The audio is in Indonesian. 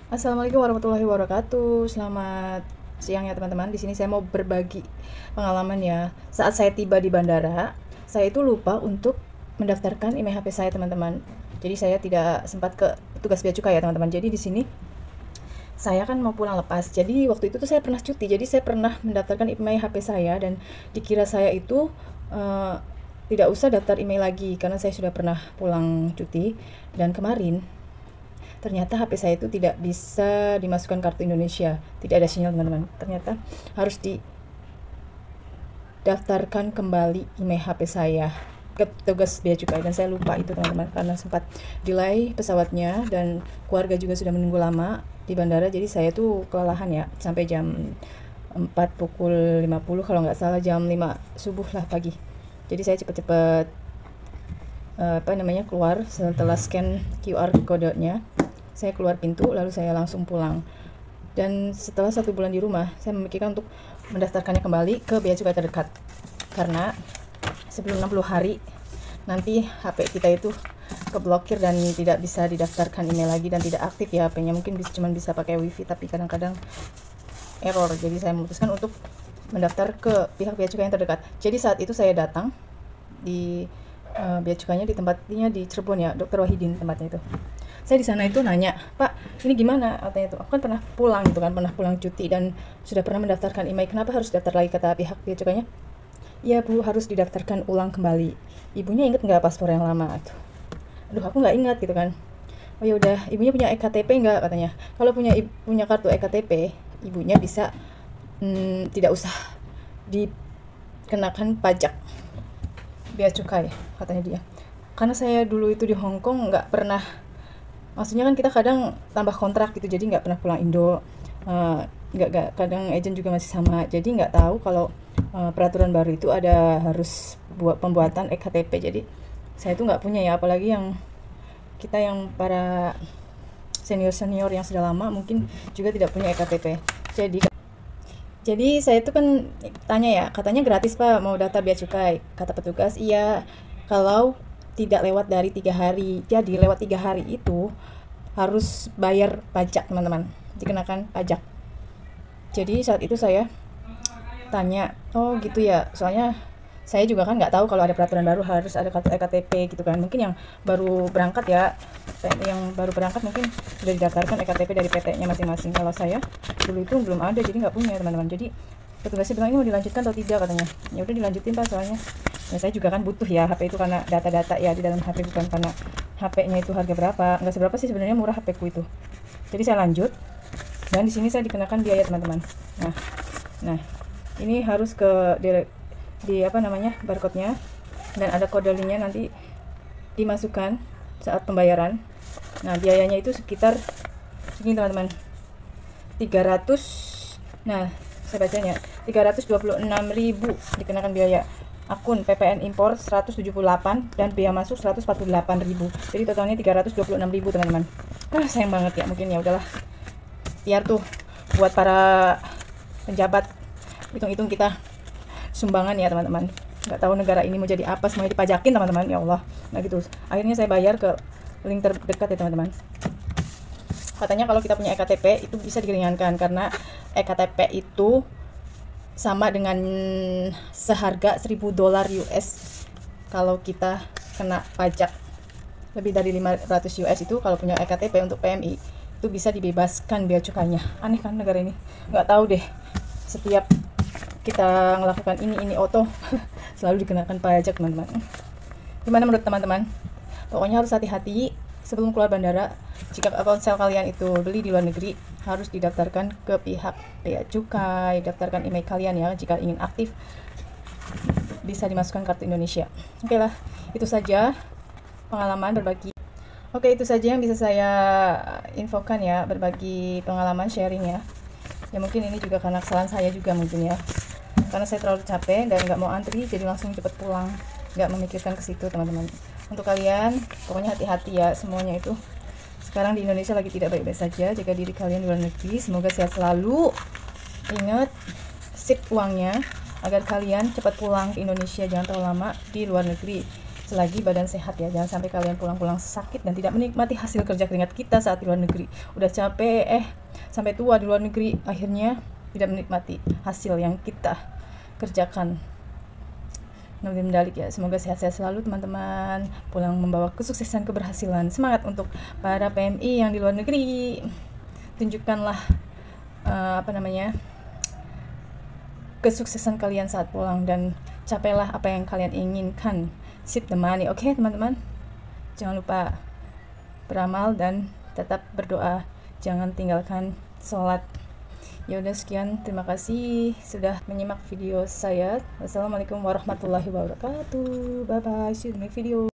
Assalamualaikum warahmatullahi wabarakatuh. Selamat siang ya teman-teman. Di sini saya mau berbagi pengalaman ya. Saat saya tiba di bandara, saya itu lupa untuk mendaftarkan email HP saya teman-teman. Jadi saya tidak sempat ke petugas bea cukai ya teman-teman. Jadi di sini saya kan mau pulang lepas. Jadi waktu itu tuh saya pernah cuti. Jadi saya pernah mendaftarkan email HP saya dan dikira saya itu eh, tidak usah daftar email lagi karena saya sudah pernah pulang cuti. Dan kemarin ternyata HP saya itu tidak bisa dimasukkan kartu Indonesia, tidak ada sinyal teman-teman. Ternyata harus didaftarkan kembali email HP saya ke petugas bea cukai dan saya lupa itu teman-teman karena sempat delay pesawatnya dan keluarga juga sudah menunggu lama di bandara. Jadi saya tuh kelelahan ya sampai jam 4 pukul 50 kalau nggak salah, jam 5 subuh lah pagi. Jadi saya cepet-cepet keluar. Setelah scan QR kodenya, saya keluar pintu lalu saya langsung pulang. Dan setelah 1 bulan di rumah, saya memikirkan untuk mendaftarkannya kembali ke bea cukai terdekat karena sebelum 60 hari nanti HP kita itu keblokir dan tidak bisa didaftarkan email lagi dan tidak aktif ya HP-nya. Mungkin cuma bisa pakai wifi tapi kadang-kadang error. Jadi saya memutuskan untuk mendaftar ke pihak bea cukai yang terdekat. Jadi saat itu saya datang di bea cukainya di tempatnya di Cirebon ya, Dr. Wahidin tempatnya itu. Saya di sana itu nanya, Pak, ini gimana? Katanya itu, aku kan pernah pulang gitu kan, pernah pulang cuti dan sudah pernah mendaftarkan email. Kenapa harus daftar lagi, kata pihak bea cukainya? Iya Bu, harus didaftarkan ulang kembali. Ibunya inget nggak paspor yang lama? Aduh, aku nggak ingat gitu kan. Oh ya udah, ibunya punya EKTP nggak, katanya. Kalau punya kartu EKTP, ibunya bisa tidak usah dikenakan pajak bea cukai, katanya dia. Karena saya dulu itu di Hong Kong nggak pernah, maksudnya kan kita kadang tambah kontrak gitu, jadi nggak pernah pulang Indo. Nggak kadang agent juga masih sama, jadi nggak tahu kalau peraturan baru itu ada harus buat pembuatan EKTP. Jadi saya itu nggak punya ya, apalagi yang kita yang para senior yang sudah lama mungkin juga tidak punya EKTP. Jadi saya itu kan tanya ya, katanya gratis Pak mau data bea cukai. Kata petugas, iya kalau tidak lewat dari 3 hari. Jadi lewat 3 hari itu harus bayar pajak teman-teman, dikenakan pajak. Jadi saat itu saya tanya, oh gitu ya, soalnya saya juga kan nggak tahu kalau ada peraturan baru harus ada kartu EKTP gitu kan. Mungkin yang baru berangkat ya, yang baru berangkat mungkin sudah didaftarkan EKTP dari PT-nya masing-masing. Kalau saya dulu itu belum ada, jadi nggak punya teman-teman. Jadi petugasnya bilang ini mau dilanjutkan atau tidak, katanya. Ya udah dilanjutin Pak, soalnya ya saya juga kan butuh ya HP itu karena data-data ya di dalam HP, bukan karena HP-nya itu harga berapa. Nggak seberapa sih sebenarnya, murah HP ku itu. Jadi saya lanjut dan di sini saya dikenakan biaya teman-teman. Nah ini harus di apa namanya, barcode-nya, dan ada kode linknya, nanti dimasukkan saat pembayaran. Nah biayanya itu sekitar segini teman-teman, 300. Nah saya bacanya 326.000 dikenakan biaya akun, PPN impor 178 dan biaya masuk 148.000. Jadi totalnya 326.000 teman-teman. Sayang banget ya, mungkin ya udahlah, biar tuh buat para penjabat hitung-hitung kita sumbangan ya teman-teman. Nggak tahu negara ini mau jadi apa, semuanya dipajakin teman-teman, ya Allah. Nah gitu, akhirnya saya bayar ke link terdekat ya teman-teman. Katanya kalau kita punya EKTP itu bisa diringankan karena EKTP itu sama dengan seharga $1.000 US kalau kita kena pajak lebih dari 500 US. Itu kalau punya EKTP untuk PMI itu bisa dibebaskan bea cukainya. Aneh kan negara ini, nggak tahu deh, setiap kita melakukan ini auto selalu dikenakan pajak teman-teman. Gimana menurut teman-teman? Pokoknya harus hati-hati sebelum keluar bandara. Jika ponsel kalian itu beli di luar negeri, harus didaftarkan ke pihak bea cukai, daftarkan email kalian ya jika ingin aktif bisa dimasukkan kartu Indonesia. Oke lah, itu saja pengalaman berbagi. Oke, itu saja yang bisa saya infokan ya, berbagi pengalaman, sharing ya. Ya mungkin ini juga karena kesalahan saya juga mungkin ya, karena saya terlalu capek dan nggak mau antri, jadi langsung cepet pulang, nggak memikirkan ke situ teman-teman. Untuk kalian pokoknya hati-hati ya, semuanya itu sekarang di Indonesia lagi tidak baik-baik saja. Jaga diri kalian di luar negeri, semoga sehat selalu. Ingat, sip uangnya agar kalian cepat pulang ke Indonesia, jangan terlalu lama di luar negeri. selagi badan sehat ya. Jangan sampai kalian pulang-pulang sakit dan tidak menikmati hasil kerja keringat kita saat di luar negeri. Udah capek sampai tua di luar negeri, akhirnya tidak menikmati hasil yang kita kerjakan. Nabi mendalik ya, semoga sehat-sehat selalu teman-teman, pulang membawa kesuksesan, keberhasilan. Semangat untuk para PMI yang di luar negeri, tunjukkanlah kesuksesan kalian saat pulang dan capailah apa yang kalian inginkan. Sip the money, oke teman-teman, jangan lupa beramal dan tetap berdoa, jangan tinggalkan sholat. Ya udah, sekian, terima kasih sudah menyimak video saya. Wassalamualaikum warahmatullahi wabarakatuh. Bye bye, see you in the next video.